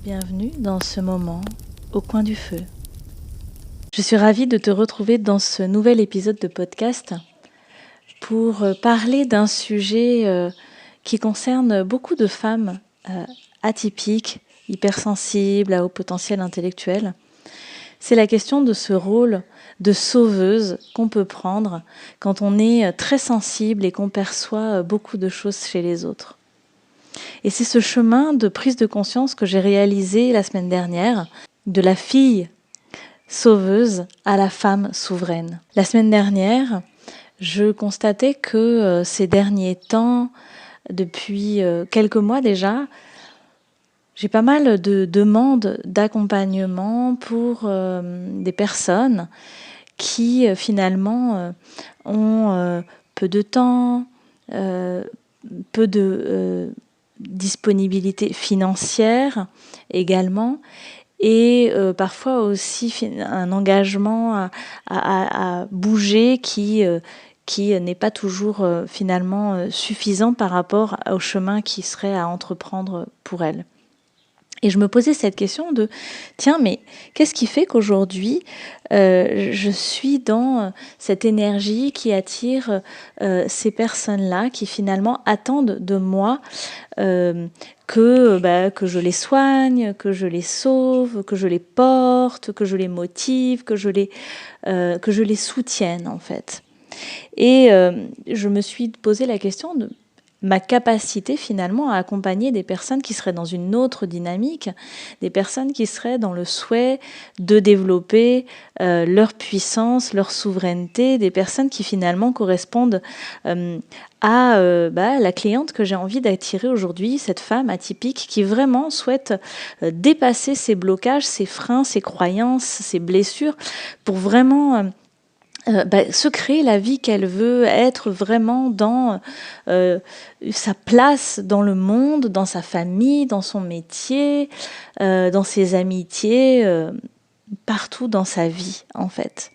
Bienvenue dans ce moment au coin du feu. Je suis ravie de te retrouver dans ce nouvel épisode de podcast pour parler d'un sujet qui concerne beaucoup de femmes atypiques, hypersensibles, à haut potentiel intellectuel. C'est la question de ce rôle de sauveuse qu'on peut prendre quand on est très sensible et qu'on perçoit beaucoup de choses chez les autres. Et c'est ce chemin de prise de conscience que j'ai réalisé la semaine dernière, de la fille sauveuse à la femme souveraine. La semaine dernière, je constatais que ces derniers temps, depuis quelques mois déjà, j'ai pas mal de demandes d'accompagnement pour des personnes qui finalement ont peu de temps, peu de disponibilité financière également, et parfois aussi un engagement à bouger qui n'est pas toujours finalement suffisant par rapport au chemin qui serait à entreprendre pour elles. Et je me posais cette question de, tiens, mais qu'est-ce qui fait qu'aujourd'hui, je suis dans cette énergie qui attire ces personnes-là, qui finalement attendent de moi que je les soigne, que je les sauve, que je les porte, que je les motive, que je les soutienne en fait. Et je me suis posé la question de ma capacité finalement à accompagner des personnes qui seraient dans une autre dynamique, des personnes qui seraient dans le souhait de développer leur puissance, leur souveraineté, des personnes qui finalement correspondent à la cliente que j'ai envie d'attirer aujourd'hui, cette femme atypique qui vraiment souhaite dépasser ses blocages, ses freins, ses croyances, ses blessures pour vraiment se créer la vie qu'elle veut, être vraiment dans sa place dans le monde, dans sa famille, dans son métier, dans ses amitiés, partout dans sa vie en fait.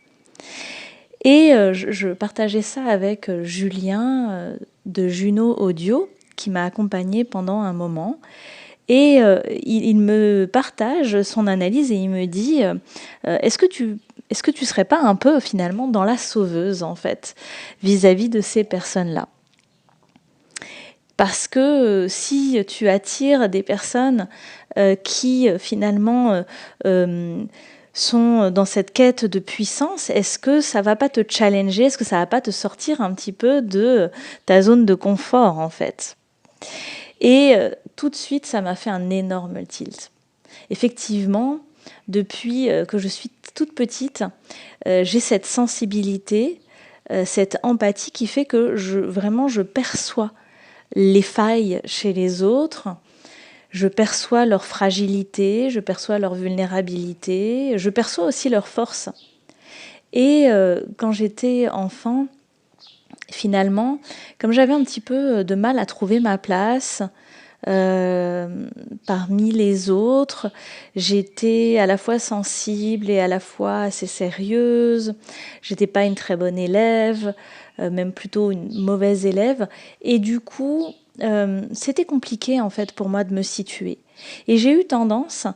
Et je partageais ça avec Julien de Juno Audio qui m'a accompagnée pendant un moment. Et il me partage son analyse et il me dit est-ce que tu serais pas un peu finalement dans la sauveuse en fait vis-à-vis de ces personnes-là? Parce que si tu attires des personnes qui finalement sont dans cette quête de puissance, est-ce que ça va pas te challenger? Est-ce que ça va pas te sortir un petit peu de ta zone de confort en fait? Et tout de suite, ça m'a fait un énorme tilt. Effectivement, depuis que je suis toute petite, j'ai cette sensibilité, cette empathie qui fait que je perçois les failles chez les autres, je perçois leur fragilité, je perçois leur vulnérabilité, je perçois aussi leur force. Et quand j'étais enfant, finalement, comme j'avais un petit peu de mal à trouver ma place parmi les autres, j'étais à la fois sensible et à la fois assez sérieuse. J'étais pas une très bonne élève, même plutôt une mauvaise élève. Et du coup, c'était compliqué en fait pour moi de me situer. Et j'ai eu tendance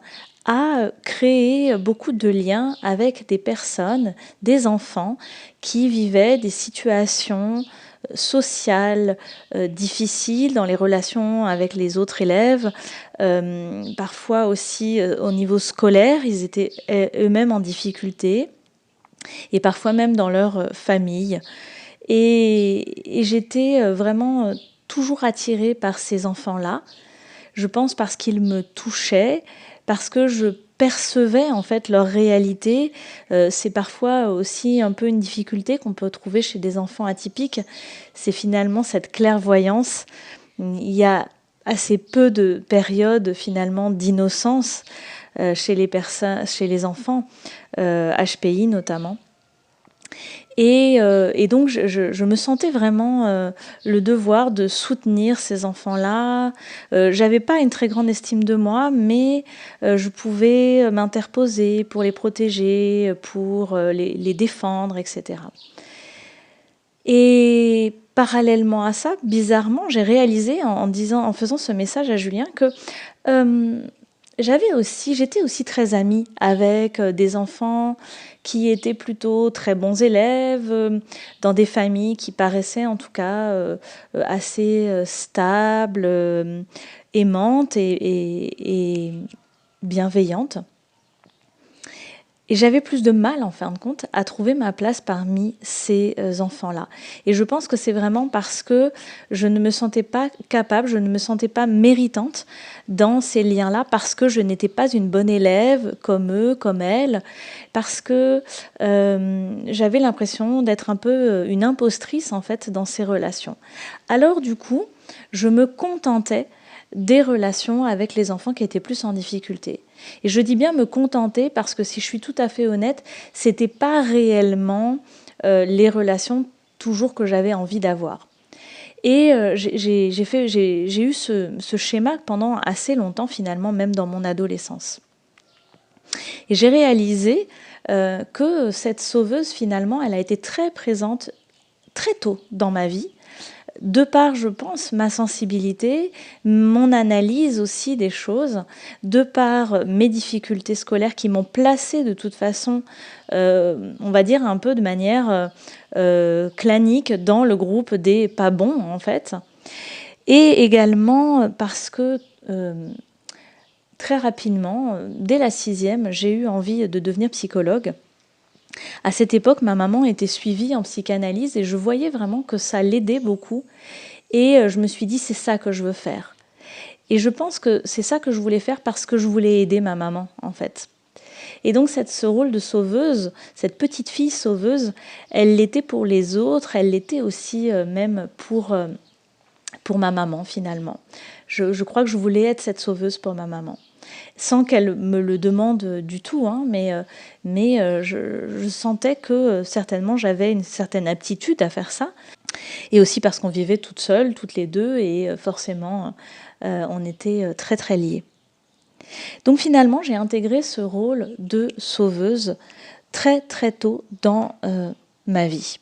à créer beaucoup de liens avec des personnes, des enfants qui vivaient des situations sociales difficiles dans les relations avec les autres élèves, parfois aussi au niveau scolaire, ils étaient eux-mêmes en difficulté, et parfois même dans leur famille. Et j'étais vraiment toujours attirée par ces enfants-là, je pense parce qu'ils me touchaient, parce que je percevais en fait leur réalité. C'est parfois aussi un peu une difficulté qu'on peut trouver chez des enfants atypiques, c'est finalement cette clairvoyance. Il y a assez peu de périodes finalement d'innocence chez les enfants, HPI notamment. Et donc je me sentais vraiment le devoir de soutenir ces enfants-là. J'avais pas une très grande estime de moi, mais je pouvais m'interposer pour les protéger, pour les défendre, etc. Et parallèlement à ça, bizarrement, j'ai réalisé en faisant ce message à Julien que j'étais aussi très amie avec des enfants qui étaient plutôt très bons élèves, dans des familles qui paraissaient en tout cas assez stables, aimantes et bienveillantes. Et j'avais plus de mal, en fin de compte, à trouver ma place parmi ces enfants-là. Et je pense que c'est vraiment parce que je ne me sentais pas capable, je ne me sentais pas méritante dans ces liens-là, parce que je n'étais pas une bonne élève comme eux, comme elles, parce que j'avais l'impression d'être un peu une impostrice, en fait, dans ces relations. Alors, du coup, je me contentais des relations avec les enfants qui étaient plus en difficulté. Et je dis bien me contenter parce que si je suis tout à fait honnête, c'était pas réellement les relations toujours que j'avais envie d'avoir. Et j'ai eu ce schéma pendant assez longtemps finalement, même dans mon adolescence. Et j'ai réalisé que cette sauveuse finalement, elle a été très présente très tôt dans ma vie, de par, je pense, ma sensibilité, mon analyse aussi des choses, de par mes difficultés scolaires qui m'ont placée de toute façon, on va dire un peu de manière clanique dans le groupe des pas bons en fait, et également parce que très rapidement, dès la 6e, j'ai eu envie de devenir psychologue. À cette époque, ma maman était suivie en psychanalyse et je voyais vraiment que ça l'aidait beaucoup. Et je me suis dit, c'est ça que je veux faire. Et je pense que c'est ça que je voulais faire parce que je voulais aider ma maman, en fait. Et donc, ce rôle de sauveuse, cette petite fille sauveuse, elle l'était pour les autres, elle l'était aussi même pour ma maman, finalement. Je crois que je voulais être cette sauveuse pour ma maman. Sans qu'elle me le demande du tout, hein, mais je sentais que certainement j'avais une certaine aptitude à faire ça. Et aussi parce qu'on vivait toutes seules, toutes les deux, et forcément, on était très très liés. Donc finalement, j'ai intégré ce rôle de sauveuse très très tôt dans ma vie.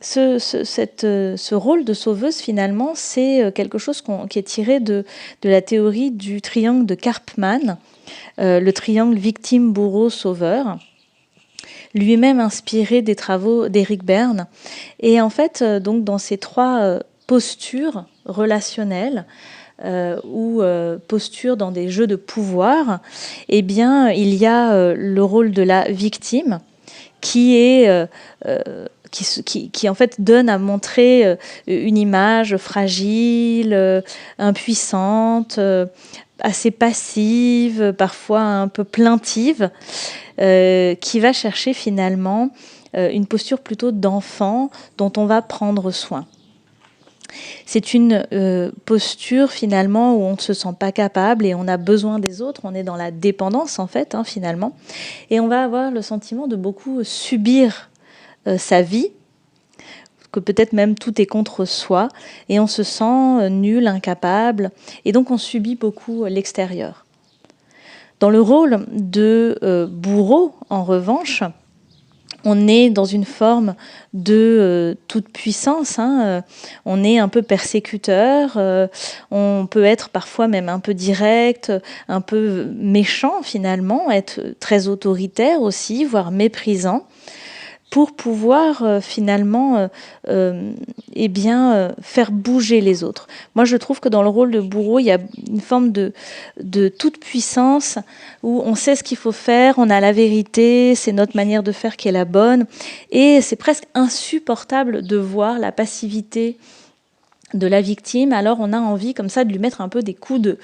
Ce rôle de sauveuse, finalement, c'est quelque chose qui est tiré de la théorie du triangle de Karpman, le triangle victime, bourreau, sauveur, lui-même inspiré des travaux d'Éric Berne. Et en fait, donc dans ces trois postures relationnelles, ou postures dans des jeux de pouvoir, eh bien, il y a le rôle de la victime, qui est qui en fait donne à montrer une image fragile, impuissante, assez passive, parfois un peu plaintive, qui va chercher finalement une posture plutôt d'enfant dont on va prendre soin. C'est une posture finalement où on ne se sent pas capable et on a besoin des autres, on est dans la dépendance en fait, hein, finalement, et on va avoir le sentiment de beaucoup subir sa vie, que peut-être même tout est contre soi, et on se sent nul, incapable, et donc on subit beaucoup l'extérieur. Dans le rôle de bourreau, en revanche, on est dans une forme de toute puissance, hein, on est un peu persécuteur, on peut être parfois même un peu direct, un peu méchant finalement, être très autoritaire aussi, voire méprisant, pour pouvoir finalement eh bien, faire bouger les autres. Moi, je trouve que dans le rôle de bourreau, il y a une forme de toute puissance où on sait ce qu'il faut faire, on a la vérité, c'est notre manière de faire qui est la bonne. Et c'est presque insupportable de voir la passivité de la victime, alors on a envie comme ça de lui mettre un peu des coups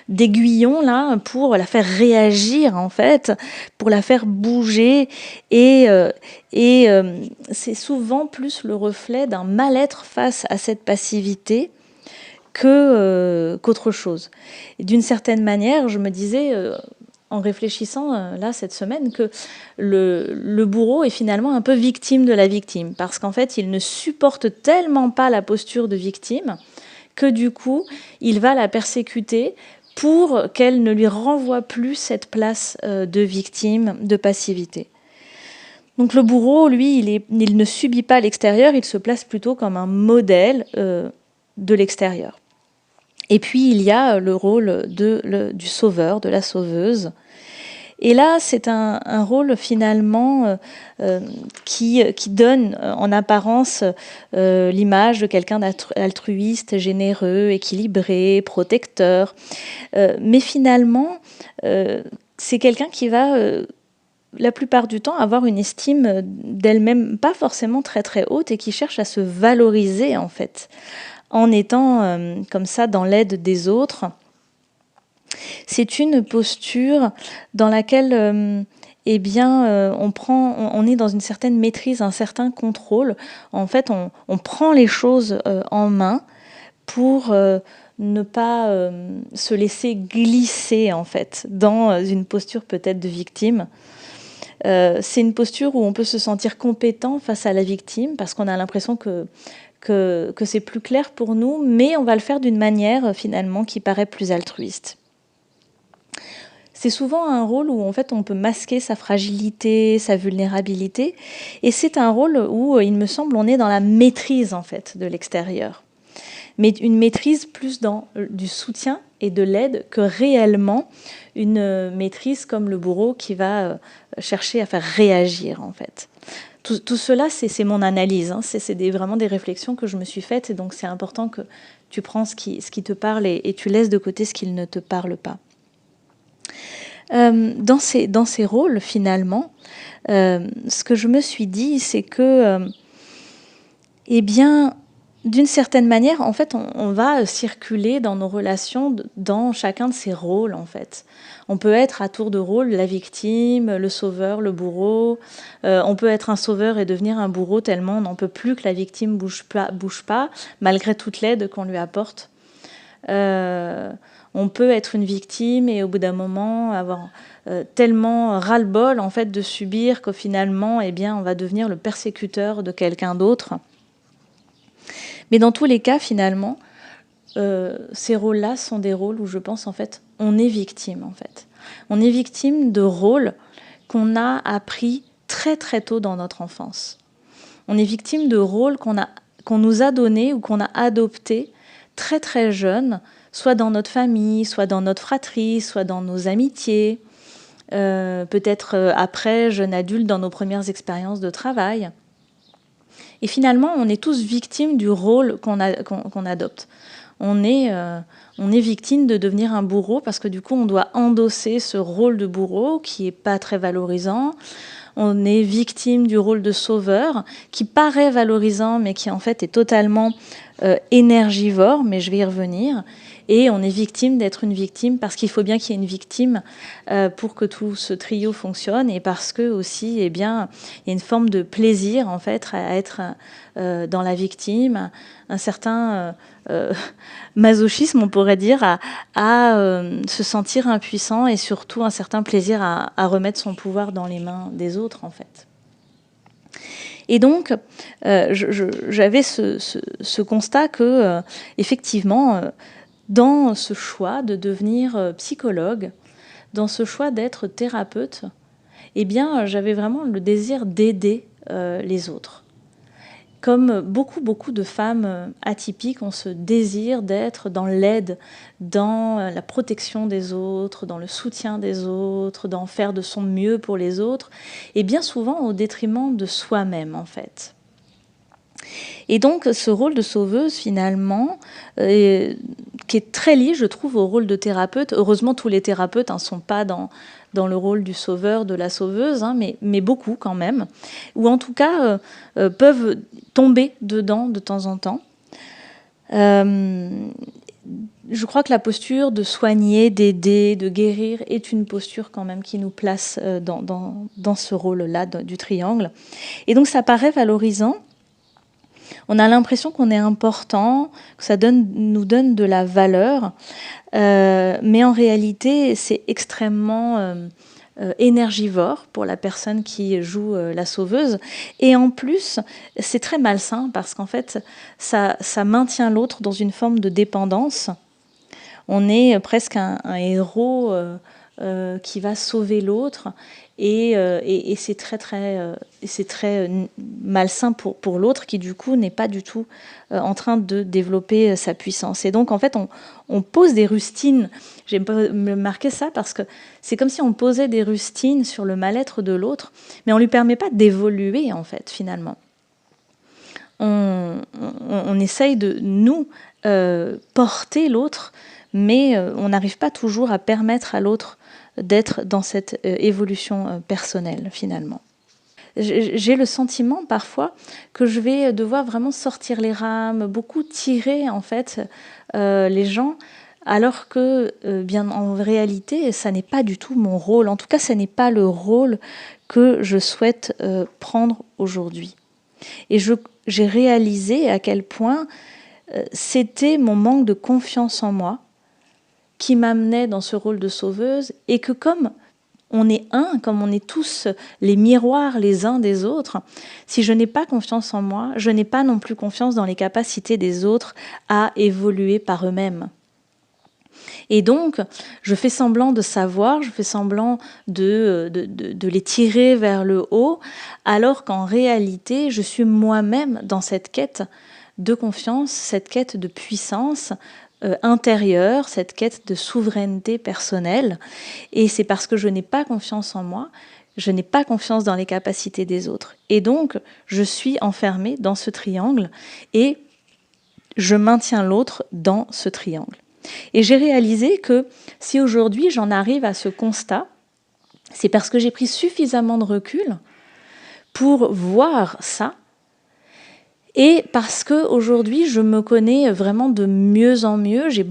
d'aiguillon là pour la faire réagir en fait, pour la faire bouger et c'est souvent plus le reflet d'un mal-être face à cette passivité qu'autre chose. Et d'une certaine manière, je me disais en réfléchissant là cette semaine que le bourreau est finalement un peu victime de la victime parce qu'en fait il ne supporte tellement pas la posture de victime que du coup il va la persécuter pour qu'elle ne lui renvoie plus cette place de victime, de passivité. Donc le bourreau, lui, il ne subit pas l'extérieur, il se place plutôt comme un modèle de l'extérieur. Et puis il y a le rôle du sauveur, de la sauveuse. Et là, c'est un rôle finalement qui donne en apparence l'image de quelqu'un d'altruiste, généreux, équilibré, protecteur. Mais finalement, c'est quelqu'un qui va la plupart du temps avoir une estime d'elle-même pas forcément très très haute et qui cherche à se valoriser en fait, en étant comme ça dans l'aide des autres. C'est une posture dans laquelle on est dans une certaine maîtrise, un certain contrôle. En fait, on prend les choses en main pour ne pas se laisser glisser en fait dans une posture peut-être de victime. C'est une posture où on peut se sentir compétent face à la victime parce qu'on a l'impression que c'est plus clair pour nous, mais on va le faire d'une manière finalement qui paraît plus altruiste. C'est souvent un rôle où en fait on peut masquer sa fragilité, sa vulnérabilité, et c'est un rôle où il me semble on est dans la maîtrise en fait de l'extérieur, mais une maîtrise plus dans du soutien et de l'aide que réellement une maîtrise comme le bourreau qui va chercher à faire réagir en fait. Tout cela, c'est mon analyse, hein. C'est vraiment des réflexions que je me suis faites, et donc c'est important que tu prends ce qui te parle et tu laisses de côté ce qui ne te parle pas. Dans ces rôles, finalement, ce que je me suis dit, c'est que, d'une certaine manière, en fait, on va circuler dans nos relations dans chacun de ces rôles, en fait. On peut être à tour de rôle la victime, le sauveur, le bourreau. On peut être un sauveur et devenir un bourreau tellement on n'en peut plus que la victime bouge pas, malgré toute l'aide qu'on lui apporte. On peut être une victime et au bout d'un moment avoir tellement ras-le-bol en fait de subir qu'au finalement, on va devenir le persécuteur de quelqu'un d'autre. Mais dans tous les cas, finalement, ces rôles-là sont des rôles où je pense en fait, on est victime en fait. On est victime de rôles qu'on a appris très très tôt dans notre enfance. On est victime de rôles qu'on nous a donnés ou qu'on a adoptés très très jeunes, soit dans notre famille, soit dans notre fratrie, soit dans nos amitiés, peut-être après, jeune adulte, dans nos premières expériences de travail. Et finalement, on est tous victimes du rôle qu'on adopte. On est victime de devenir un bourreau parce que du coup, on doit endosser ce rôle de bourreau qui n'est pas très valorisant. On est victime du rôle de sauveur qui paraît valorisant mais qui en fait est totalement énergivore, mais je vais y revenir. Et on est victime d'être une victime parce qu'il faut bien qu'il y ait une victime pour que tout ce trio fonctionne, et parce que aussi, il y a une forme de plaisir en fait à être dans la victime, un certain masochisme, on pourrait dire, à se sentir impuissant, et surtout un certain plaisir à remettre son pouvoir dans les mains des autres en fait. Et donc, j'avais ce constat que, effectivement, dans ce choix de devenir psychologue, dans ce choix d'être thérapeute, j'avais vraiment le désir d'aider les autres. Comme beaucoup de femmes atypiques ont ce désir d'être dans l'aide, dans la protection des autres, dans le soutien des autres, d'en faire de son mieux pour les autres, et bien souvent au détriment de soi-même en fait. Et donc ce rôle de sauveuse finalement, qui est très lié je trouve au rôle de thérapeute. Heureusement tous les thérapeutes ne sont pas dans le rôle du sauveur, de la sauveuse, mais beaucoup quand même, ou en tout cas peuvent tomber dedans de temps en temps. Je crois que la posture de soigner, d'aider, de guérir est une posture quand même qui nous place dans ce rôle-là du triangle. Et donc ça paraît valorisant. On a l'impression qu'on est important, que ça nous donne de la valeur, mais en réalité, c'est extrêmement énergivore pour la personne qui joue la sauveuse. Et en plus, c'est très malsain parce qu'en fait, ça maintient l'autre dans une forme de dépendance. On est presque un héros qui va sauver l'autre, et c'est très malsain pour l'autre qui du coup n'est pas du tout en train de développer sa puissance. Et donc en fait on pose des rustines. J'ai marqué ça parce que c'est comme si on posait des rustines sur le mal-être de l'autre, mais on lui permet pas d'évoluer en fait finalement. On essaye de nous porter l'autre, mais on n'arrive pas toujours à permettre à l'autre d'être dans cette évolution personnelle finalement. J'ai le sentiment parfois que je vais devoir vraiment sortir les rames, beaucoup tirer en fait les gens, alors que bien en réalité ça n'est pas du tout mon rôle. En tout cas, ça n'est pas le rôle que je souhaite prendre aujourd'hui. Et j'ai réalisé à quel point c'était mon manque de confiance en moi qui m'amenait dans ce rôle de sauveuse, et que comme on est comme on est tous les miroirs les uns des autres, si je n'ai pas confiance en moi, je n'ai pas non plus confiance dans les capacités des autres à évoluer par eux-mêmes. Et donc, je fais semblant de savoir, je fais semblant de les tirer vers le haut, alors qu'en réalité, je suis moi-même dans cette quête de confiance, cette quête de puissance intérieure, cette quête de souveraineté personnelle. Et c'est parce que je n'ai pas confiance en moi, je n'ai pas confiance dans les capacités des autres. Et donc, je suis enfermée dans ce triangle et je maintiens l'autre dans ce triangle. Et j'ai réalisé que si aujourd'hui j'en arrive à ce constat, c'est parce que j'ai pris suffisamment de recul pour voir ça, et parce qu'aujourd'hui je me connais vraiment de mieux en mieux. J'ai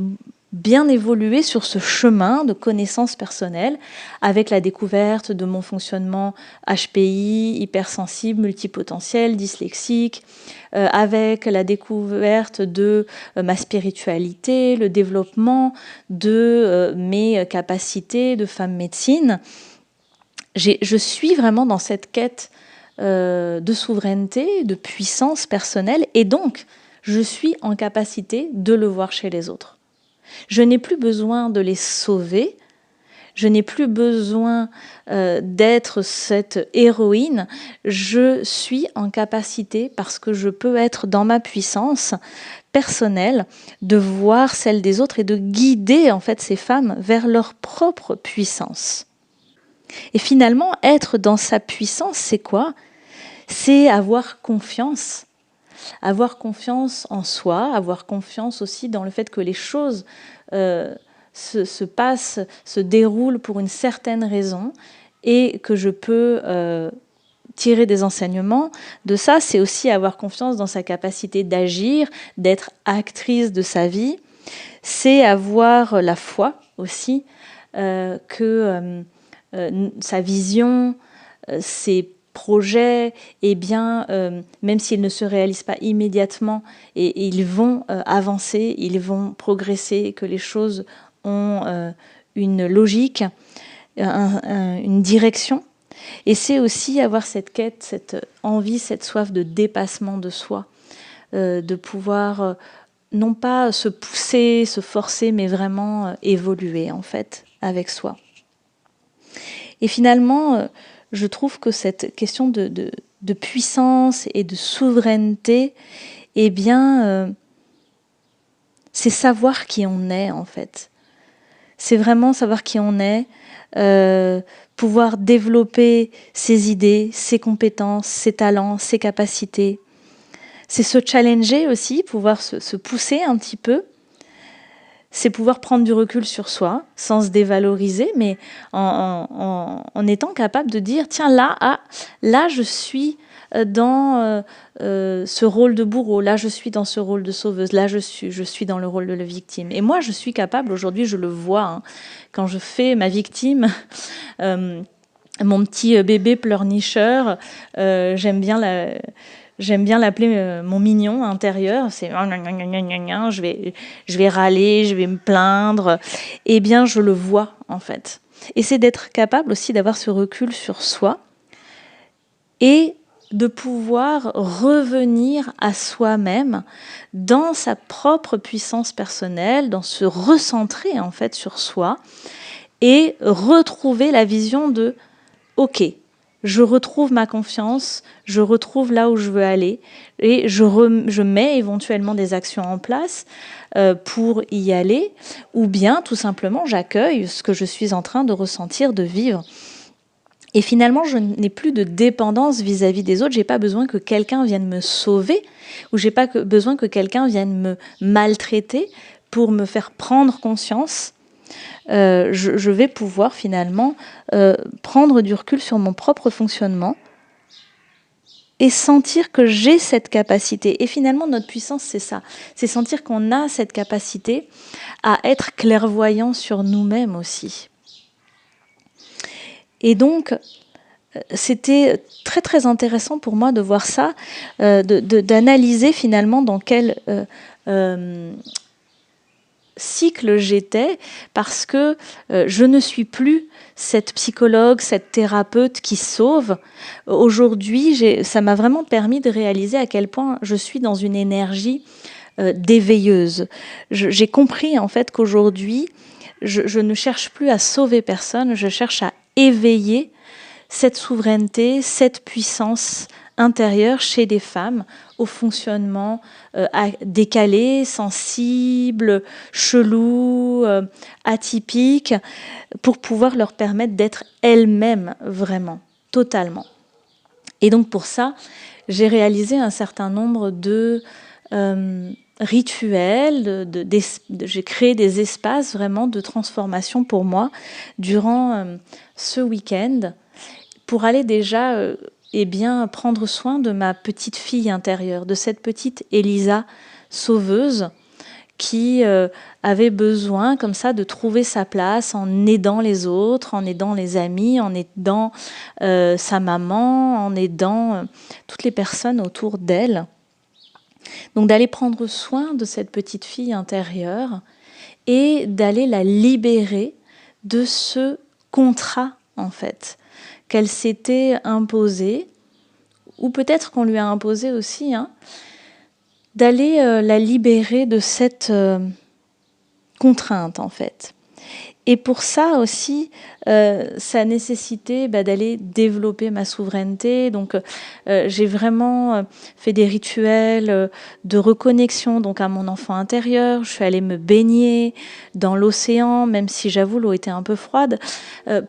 bien évolué sur ce chemin de connaissance personnelle avec la découverte de mon fonctionnement HPI, hypersensible, multipotentiel, dyslexique, avec la découverte de ma spiritualité, le développement de mes capacités de femme médecine. Je suis vraiment dans cette quête de souveraineté, de puissance personnelle, et donc je suis en capacité de le voir chez les autres. Je n'ai plus besoin de les sauver, je n'ai plus besoin d'être cette héroïne, je suis en capacité, parce que je peux être dans ma puissance personnelle, de voir celle des autres et de guider en fait ces femmes vers leur propre puissance. Et finalement, être dans sa puissance, c'est quoi ? C'est avoir confiance en soi, avoir confiance aussi dans le fait que les choses se passent, se déroulent pour une certaine raison, et que je peux tirer des enseignements de ça. C'est aussi avoir confiance dans sa capacité d'agir, d'être actrice de sa vie. C'est avoir la foi aussi que sa vision, ses projets, eh bien, même s'ils ne se réalisent pas immédiatement, et ils vont avancer, ils vont progresser, que les choses ont une logique, une direction. Et c'est aussi avoir cette quête, cette envie, cette soif de dépassement de soi, de pouvoir non pas se pousser, se forcer, mais vraiment évoluer en fait avec soi. Et finalement, je trouve que cette question de puissance et de souveraineté, eh bien, c'est savoir qui on est en fait. C'est vraiment savoir qui on est, pouvoir développer ses idées, ses compétences, ses talents, ses capacités. C'est se challenger aussi, pouvoir se pousser un petit peu. C'est pouvoir prendre du recul sur soi, sans se dévaloriser, mais en étant capable de dire, tiens, là je suis dans ce rôle de bourreau, là je suis dans ce rôle de sauveuse, là je suis dans le rôle de la victime. Et moi je suis capable, aujourd'hui je le vois, quand je fais ma victime, mon petit bébé pleurnicheur, j'aime bien l'appeler mon mignon intérieur. C'est je vais râler, je vais me plaindre. Eh bien, je le vois en fait. Et c'est d'être capable aussi d'avoir ce recul sur soi et de pouvoir revenir à soi-même dans sa propre puissance personnelle, dans se recentrer en fait sur soi, et retrouver la vision de « Ok, je retrouve ma confiance, je retrouve là où je veux aller et je mets éventuellement des actions en place pour y aller ou bien tout simplement j'accueille ce que je suis en train de ressentir, de vivre. » Et finalement, je n'ai plus de dépendance vis-à-vis des autres. Je n'ai pas besoin que quelqu'un vienne me sauver ou je n'ai pas besoin que quelqu'un vienne me maltraiter pour me faire prendre conscience. Je vais pouvoir finalement prendre du recul sur mon propre fonctionnement et sentir que j'ai cette capacité. Et finalement, notre puissance, c'est ça. C'est sentir qu'on a cette capacité à être clairvoyant sur nous-mêmes aussi. Et donc, c'était très très intéressant pour moi de voir ça, d'analyser finalement dans quel cycle j'étais, parce que je ne suis plus cette psychologue, cette thérapeute qui sauve. Aujourd'hui, ça m'a vraiment permis de réaliser à quel point je suis dans une énergie d'éveilleuse. J'ai compris en fait qu'aujourd'hui, je ne cherche plus à sauver personne, je cherche à éveiller cette souveraineté, cette puissance intérieure chez des femmes au fonctionnement décalé, sensible, chelou, atypique, pour pouvoir leur permettre d'être elles-mêmes vraiment, totalement. Et donc pour ça, j'ai réalisé un certain nombre de rituels, j'ai créé des espaces vraiment de transformation pour moi durant ce week-end pour aller déjà prendre soin de ma petite fille intérieure, de cette petite Elisa sauveuse qui avait besoin comme ça de trouver sa place en aidant les autres, en aidant les amis, en aidant sa maman, en aidant toutes les personnes autour d'elle. Donc d'aller prendre soin de cette petite fille intérieure et d'aller la libérer de ce contrat en fait qu'elle s'était imposé, ou peut-être qu'on lui a imposé aussi, d'aller la libérer de cette contrainte en fait. Et pour ça aussi, ça a nécessité d'aller développer ma souveraineté. Donc, j'ai vraiment fait des rituels de reconnexion donc à mon enfant intérieur. Je suis allée me baigner dans l'océan, même si j'avoue l'eau était un peu froide,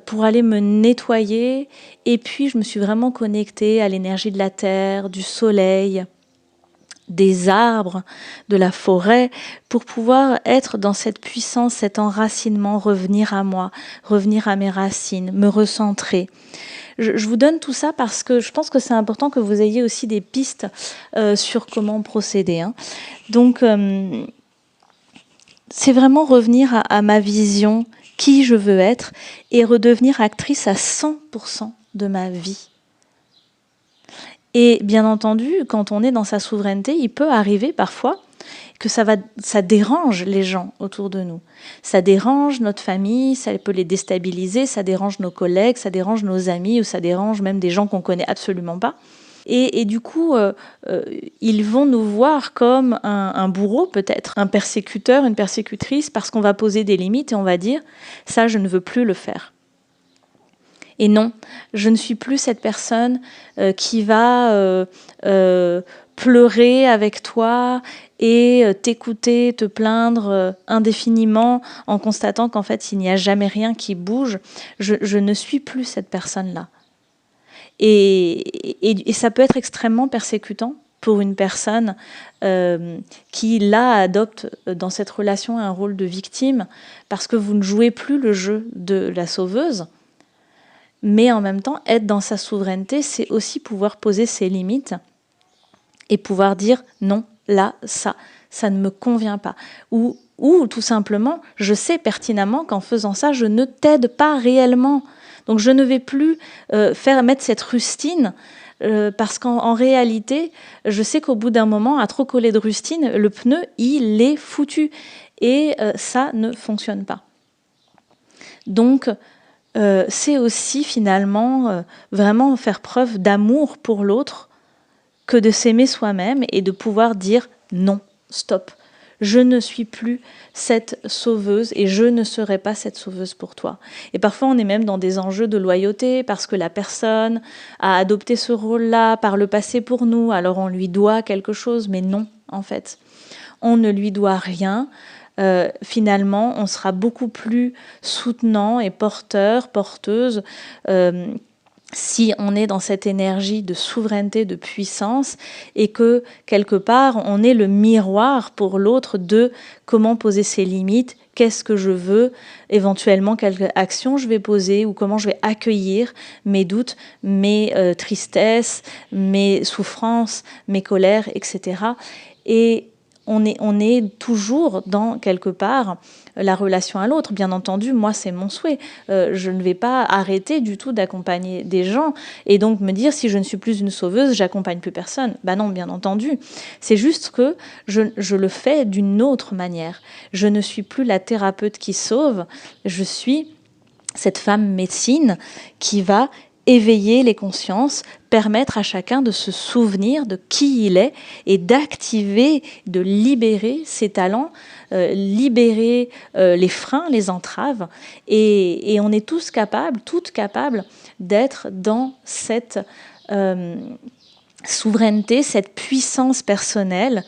pour aller me nettoyer. Et puis, je me suis vraiment connectée à l'énergie de la terre, du soleil, des arbres, de la forêt, pour pouvoir être dans cette puissance, cet enracinement, revenir à moi, revenir à mes racines, me recentrer. Je vous donne tout ça parce que je pense que c'est important que vous ayez aussi des pistes sur comment procéder. Donc, c'est vraiment revenir à ma vision, qui je veux être, et redevenir actrice à 100% de ma vie. Et bien entendu, quand on est dans sa souveraineté, il peut arriver parfois que ça dérange les gens autour de nous. Ça dérange notre famille, ça peut les déstabiliser, ça dérange nos collègues, ça dérange nos amis, ou ça dérange même des gens qu'on connaît absolument pas. Et du coup, ils vont nous voir comme un bourreau peut-être, un persécuteur, une persécutrice, parce qu'on va poser des limites et on va dire « ça, je ne veux plus le faire ». Et non, je ne suis plus cette personne qui va pleurer avec toi et t'écouter, te plaindre indéfiniment en constatant qu'en fait, il n'y a jamais rien qui bouge. Je ne suis plus cette personne-là. Et ça peut être extrêmement persécutant pour une personne qui, là, adopte dans cette relation un rôle de victime parce que vous ne jouez plus le jeu de la sauveuse. Mais en même temps, être dans sa souveraineté, c'est aussi pouvoir poser ses limites et pouvoir dire non, là, ça ne me convient pas. Ou tout simplement, je sais pertinemment qu'en faisant ça, je ne t'aide pas réellement. Donc je ne vais plus mettre cette rustine parce qu'en réalité, je sais qu'au bout d'un moment, à trop coller de rustine, le pneu, il est foutu. Et ça ne fonctionne pas. Donc, c'est aussi finalement vraiment faire preuve d'amour pour l'autre que de s'aimer soi-même et de pouvoir dire non, stop, je ne suis plus cette sauveuse et je ne serai pas cette sauveuse pour toi. Et parfois, on est même dans des enjeux de loyauté parce que la personne a adopté ce rôle-là par le passé pour nous, alors on lui doit quelque chose, mais non, en fait. On ne lui doit rien. Finalement, on sera beaucoup plus soutenant et porteur, porteuse, si on est dans cette énergie de souveraineté, de puissance, et que quelque part, on est le miroir pour l'autre de comment poser ses limites, qu'est-ce que je veux, éventuellement quelle action je vais poser ou comment je vais accueillir mes doutes, mes tristesses, mes souffrances, mes colères, etc. Et on est toujours dans, quelque part, la relation à l'autre. Bien entendu, moi, c'est mon souhait. Je ne vais pas arrêter du tout d'accompagner des gens et donc me dire, si je ne suis plus une sauveuse, j'accompagne plus personne. Ben non, bien entendu. C'est juste que je le fais d'une autre manière. Je ne suis plus la thérapeute qui sauve, je suis cette femme médecine qui va éveiller les consciences, permettre à chacun de se souvenir de qui il est et d'activer, de libérer ses talents, libérer les freins, les entraves. Et on est tous capables, toutes capables d'être dans cette souveraineté, cette puissance personnelle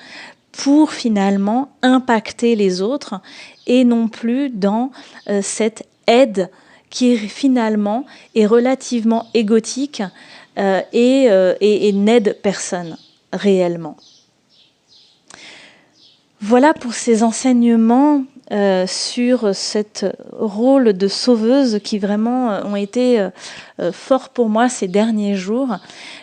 pour finalement impacter les autres et non plus dans cette aide qui finalement est relativement égotique et n'aide personne réellement. Voilà pour ces enseignements sur ce rôle de sauveuse qui vraiment ont été forts pour moi ces derniers jours.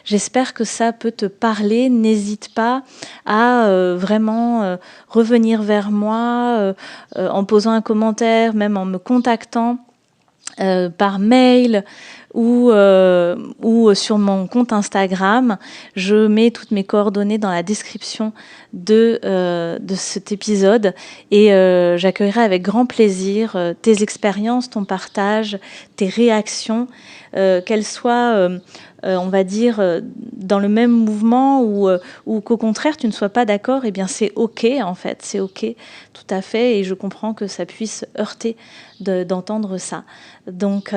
J'espère que ça peut te parler. N'hésite pas à vraiment revenir vers moi en posant un commentaire, même en me contactant par mail ou sur mon compte Instagram. Je mets toutes mes coordonnées dans la description de cet épisode et j'accueillerai avec grand plaisir tes expériences, ton partage, tes réactions, qu'elles soient on va dire, dans le même mouvement ou qu'au contraire, tu ne sois pas d'accord, eh bien c'est OK en fait, c'est OK, tout à fait, et je comprends que ça puisse heurter d'entendre ça. Donc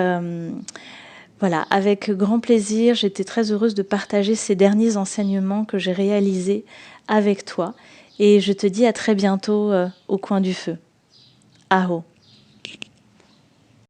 voilà, avec grand plaisir, j'étais très heureuse de partager ces derniers enseignements que j'ai réalisés avec toi, et je te dis à très bientôt au coin du feu. Aho.